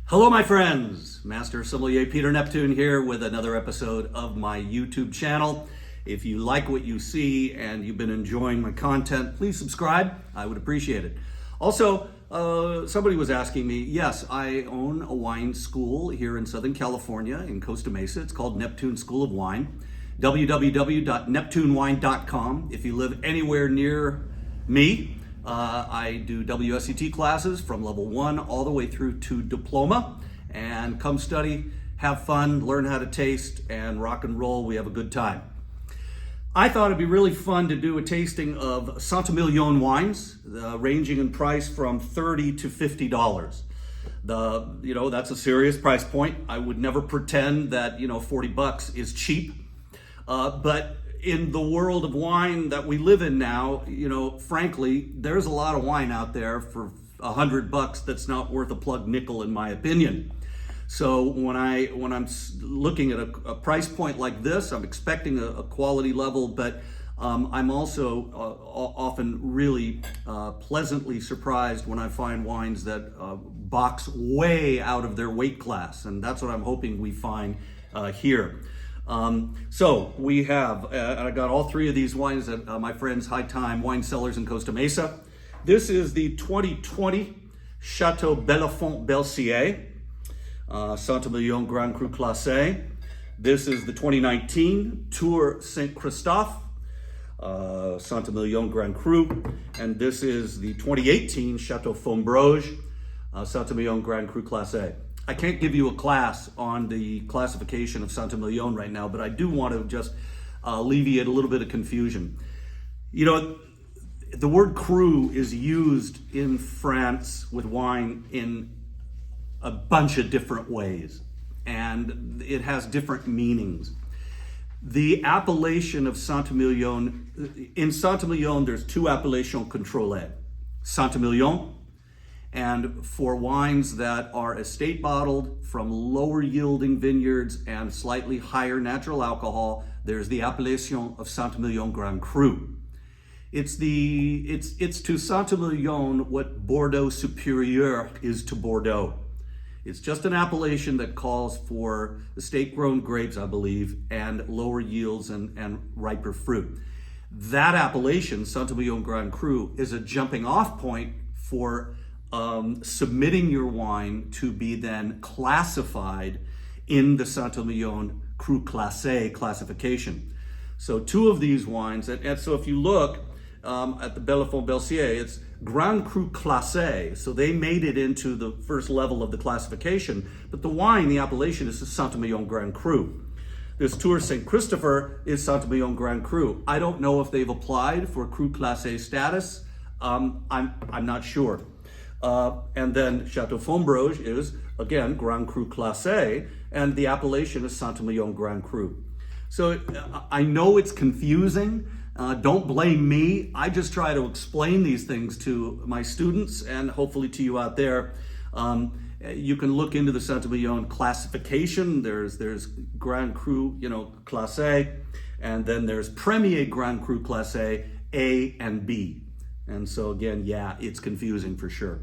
Hello, my friends. Master Sommelier Peter Neptune here with another episode of my YouTube channel. If you like what you see and you've been enjoying my content, please subscribe. I would appreciate it. Also, somebody was asking me, yes, I own a wine school here in Southern California in Costa Mesa. It's called Neptune School of Wine. www.neptunewine.com. If you live anywhere near me, I do WSET classes from level 1 all the way through to diploma, and come study, have fun, learn how to taste, and rock and roll. We have a good time. I thought it'd be really fun to do a tasting of Emilion wines, ranging in price from $30 to $50. That's a serious price point. I would never pretend that, $40 is cheap, but in the world of wine that we live in now, frankly, there's a lot of wine out there for $100 that's not worth a plug nickel, in my opinion. So when I'm looking at a price point like this, I'm expecting a quality level, but I'm also often really pleasantly surprised when I find wines that box way out of their weight class, and that's what I'm hoping we find here. So we have, I got all three of these wines at my friends High Time Wine Cellars in Costa Mesa. This is the 2020 Chateau Bellefont-Belcier, Emilion Grand Cru Classé. This is the 2019 Tour Saint Christophe, Emilion Grand Cru. And this is the 2018 Chateau Fombrauge, Emilion Grand Cru Classé. I can't give you a class on the classification of Emilion right now, but I do want to just alleviate a little bit of confusion. The word cru is used in France with wine in a bunch of different ways, and it has different meanings. The appellation of Emilion, in Emilion, there's two appellations contrôlées, Emilion, and for wines that are estate bottled from lower yielding vineyards and slightly higher natural alcohol, there's the appellation of Emilion Grand Cru. It's to Emilion what Bordeaux Supérieur is to Bordeaux. It's just an appellation that calls for estate-grown grapes, I believe, and lower yields and riper fruit. That appellation, Emilion Grand Cru, is a jumping-off point for submitting your wine to be then classified in the Emilion Cru Classé classification. So two of these wines, and so if you look at the Bellefont-Belcier, it's Grand Cru Classé, so they made it into the first level of the classification, but the wine, the appellation, is the Emilion Grand Cru. This Tour Saint Christopher is Emilion Grand Cru. I don't know if they've applied for Cru Classé status. I'm not sure. And then Chateau Fombrauge is, again, Grand Cru Classé, and the appellation is Emilion Grand Cru. So I know it's confusing. Don't blame me. I just try to explain these things to my students and hopefully to you out there. You can look into the Emilion classification. There's Grand Cru, Classé, and then there's Premier Grand Cru Classé, A and B. And so again, yeah, it's confusing for sure.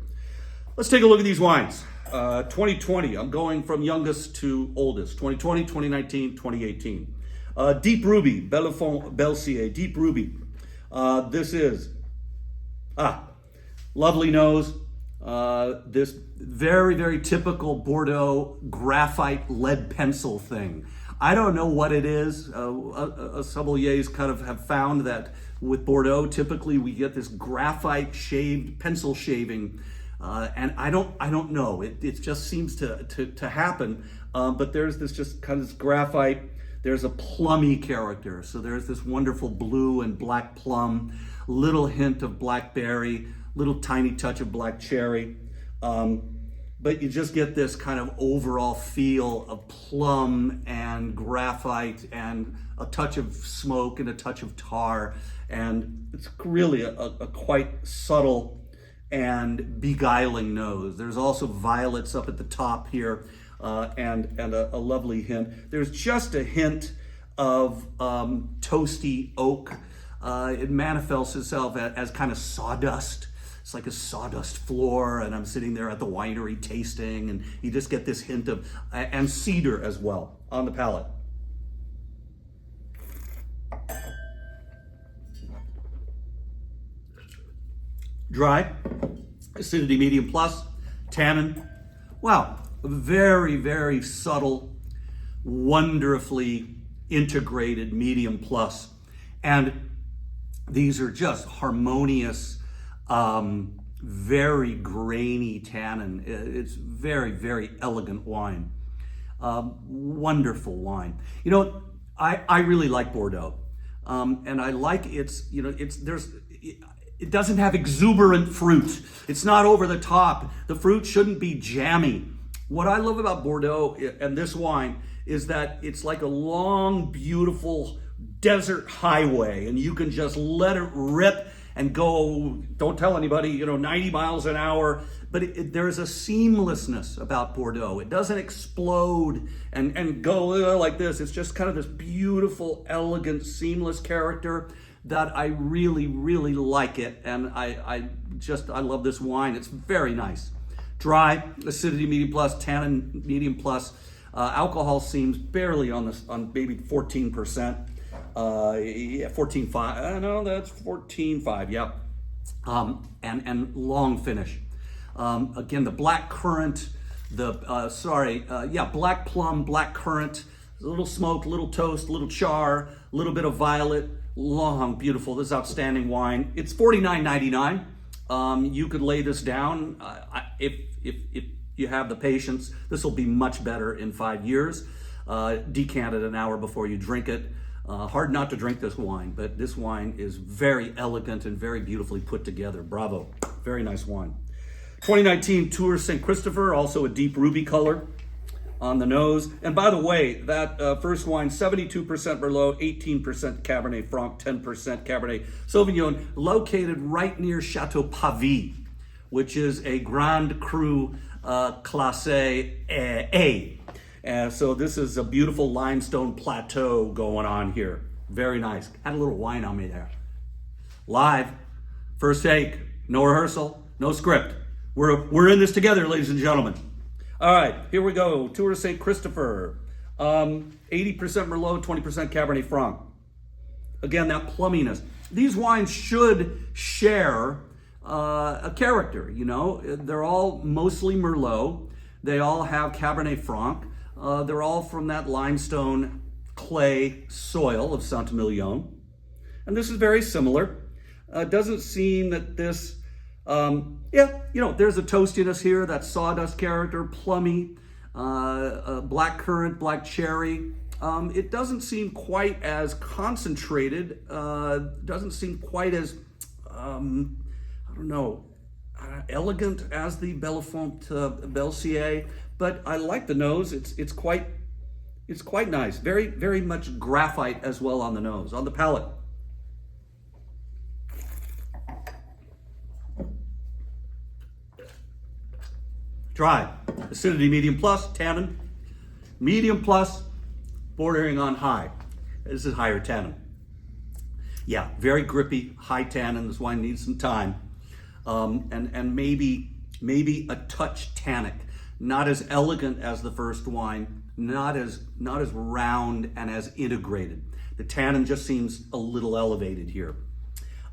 Let's take a look at these wines. 2020, I'm going from youngest to oldest. 2020, 2019, 2018. Deep Ruby, Bellefont-Belcier, Deep Ruby. This is, lovely nose. This very, very typical Bordeaux graphite lead pencil thing. I don't know what it is. Sommeliers kind of have found that with Bordeaux, typically we get this graphite shaved pencil shaving, and I don't know. It just seems to happen. But there's this just kind of this graphite. There's a plummy character. So there's this wonderful blue and black plum, little hint of blackberry, little tiny touch of black cherry. But you just get this kind of overall feel of plum and graphite and a touch of smoke and a touch of tar. And it's really a quite subtle and beguiling nose. There's also violets up at the top here, and a lovely hint. There's just a hint of toasty oak. It manifests itself as kind of sawdust. it's like a sawdust floor, and I'm sitting there at the winery tasting, and you just get this hint of, and cedar as well on the palate. Dry, acidity medium plus, tannin. Wow, very, very subtle, wonderfully integrated medium plus. And these are just harmonious, very grainy tannin. It's very, very elegant wine. Wonderful wine. You know, I really like Bordeaux. And I like it doesn't have exuberant fruit. It's not over the top. The fruit shouldn't be jammy. What I love about Bordeaux and this wine is that it's like a long, beautiful desert highway, and you can just let it rip and go, don't tell anybody, 90 miles an hour. But there's a seamlessness about Bordeaux. It doesn't explode and go like this. It's just kind of this beautiful, elegant, seamless character that I really, really like it. And I love this wine. It's very nice. Dry, acidity medium plus, tannin medium plus. Alcohol seems barely on maybe 14%. Yeah, 14.5. No, that's 14.5. Yep. And long finish. Again, the black currant, black plum, black currant, a little smoke, a little toast, a little char, a little bit of violet, long, beautiful. This is outstanding wine. It's $49.99. You could lay this down if you have the patience. This will be much better in 5 years. Decant it an hour before you drink it. Hard not to drink this wine, but this wine is very elegant and very beautifully put together. Bravo. Very nice wine. 2019 Tour St. Christopher, also a deep ruby color on the nose. And by the way, that first wine, 72% Merlot, 18% Cabernet Franc, 10% Cabernet Sauvignon, located right near Chateau Pavie, which is a Grand Cru Classé A. So this is a beautiful limestone plateau going on here. Very nice. Had a little wine on me there. Live, first take, no rehearsal, no script. We're in this together, ladies and gentlemen. All right, here we go. Tour de St. Christopher. 80% Merlot, 20% Cabernet Franc. Again, that plumminess. These wines should share a character, They're all mostly Merlot. They all have Cabernet Franc. They're all from that limestone clay soil of Saint-Emilion. And this is very similar. It doesn't seem that this, there's a toastiness here, that sawdust character, plummy, black currant, black cherry. It doesn't seem quite as concentrated, doesn't seem quite as, elegant as the Bellefont-Belcier, but I like the nose. It's quite nice. Very, very much graphite as well on the nose. On the palate. Dry, acidity medium plus, tannin medium plus, bordering on high. This is higher tannin. Yeah, very grippy, high tannin. This wine needs some time, and maybe a touch tannic. Not as elegant as the first wine. Not as round and as integrated. The tannin just seems a little elevated here.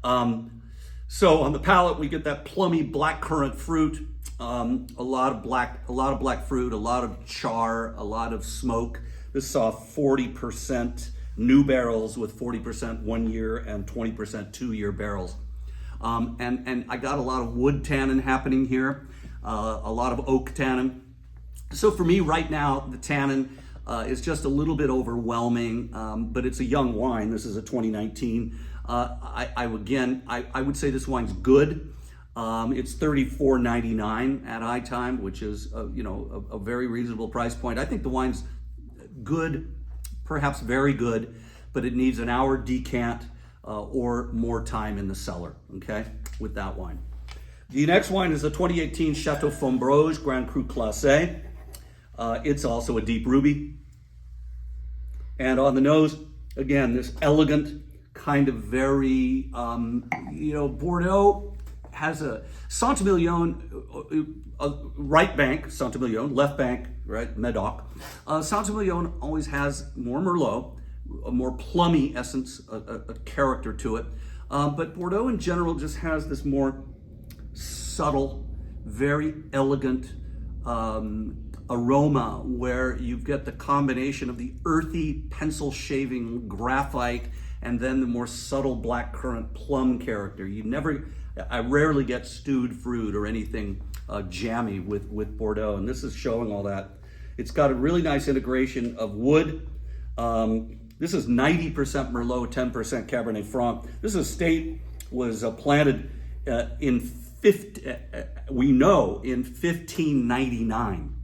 So on the palate, we get that plummy black currant fruit. A lot of black fruit, a lot of char, a lot of smoke. This saw 40% new barrels with 40% 1 year and 20% 2-year barrels. And I got a lot of wood tannin happening here, a lot of oak tannin. So for me right now, the tannin is just a little bit overwhelming, but it's a young wine. This is a 2019. I would say this wine's good. It's $34.99 at high time, which is a very reasonable price point. I think the wine's good, perhaps very good, but it needs an hour decant or more time in the cellar, okay, with that wine. The next wine is the 2018 Chateau Fombrauge Grand Cru Classé. It's also a deep ruby. And on the nose, again, this elegant kind of very, Bordeaux has a Saint-Emilion, right bank, Saint-Emilion, left bank, right, Medoc. Saint-Emilion always has more Merlot, a more plummy essence, a character to it. But Bordeaux in general just has this more subtle, very elegant aroma where you get the combination of the earthy pencil shaving graphite and then the more subtle blackcurrant plum character. I rarely get stewed fruit or anything jammy with Bordeaux, and this is showing all that. It's got a really nice integration of wood. This is 90% Merlot, 10% Cabernet Franc. This estate was planted in 1599.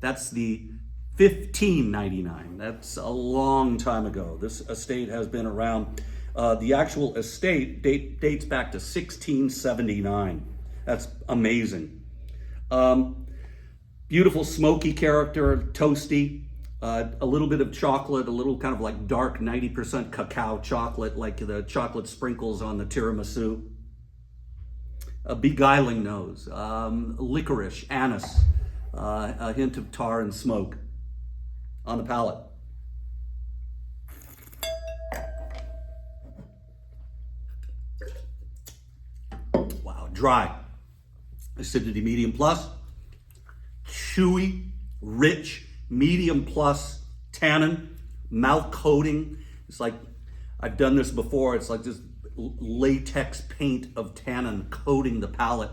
That's the 1599. That's a long time ago. This estate has been around. The actual estate dates back to 1679. That's amazing. Beautiful smoky character, toasty. A little bit of chocolate, a little kind of like dark 90% cacao chocolate, like the chocolate sprinkles on the tiramisu. A beguiling nose, licorice, anise, a hint of tar and smoke on the palate. Wow, dry. Acidity medium plus, chewy, rich, medium plus tannin, mouth coating. It's like, I've done this before, it's like this latex paint of tannin coating the palate.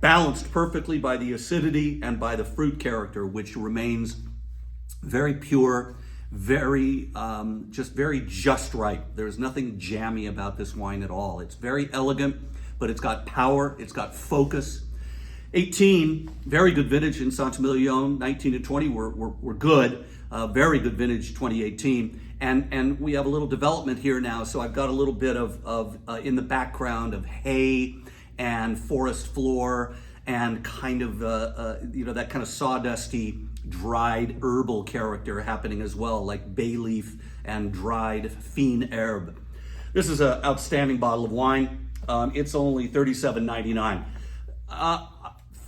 Balanced perfectly by the acidity and by the fruit character, which remains very pure, very just right. There's nothing jammy about this wine at all. It's very elegant, but it's got power, it's got focus. 18, very good vintage in Saint-Emilion. 19 and 20 were good. Very good vintage 2018. And we have a little development here now, so I've got a little bit of in the background of hay and forest floor and kind of, that kind of sawdusty, dried herbal character happening as well, like bay leaf and dried fine herb. This is an outstanding bottle of wine. It's only $37.99.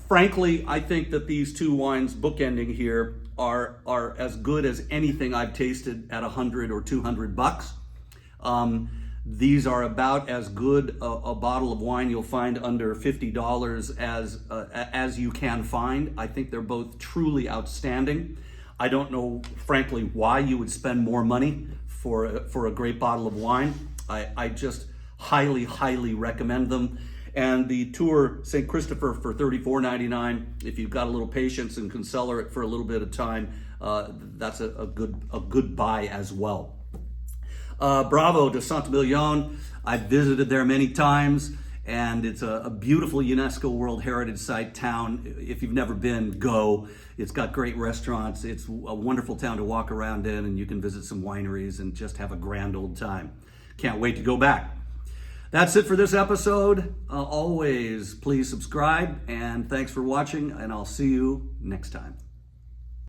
Frankly, I think that these two wines bookending here are as good as anything I've tasted at $100 or $200. These are about as good a bottle of wine you'll find under $50 as you can find. I think they're both truly outstanding. I don't know, frankly, why you would spend more money for a great bottle of wine. I just highly, highly recommend them. And the Tour St. Christopher for $34.99. If you've got a little patience and can cellar it for a little bit of time, that's a good buy as well. Bravo to Saint-Emilion. I've visited there many times, and it's a beautiful UNESCO World Heritage Site town. If you've never been, go. It's got great restaurants. It's a wonderful town to walk around in, and you can visit some wineries and just have a grand old time. Can't wait to go back. That's it for this episode. Always please subscribe, and thanks for watching, and I'll see you next time.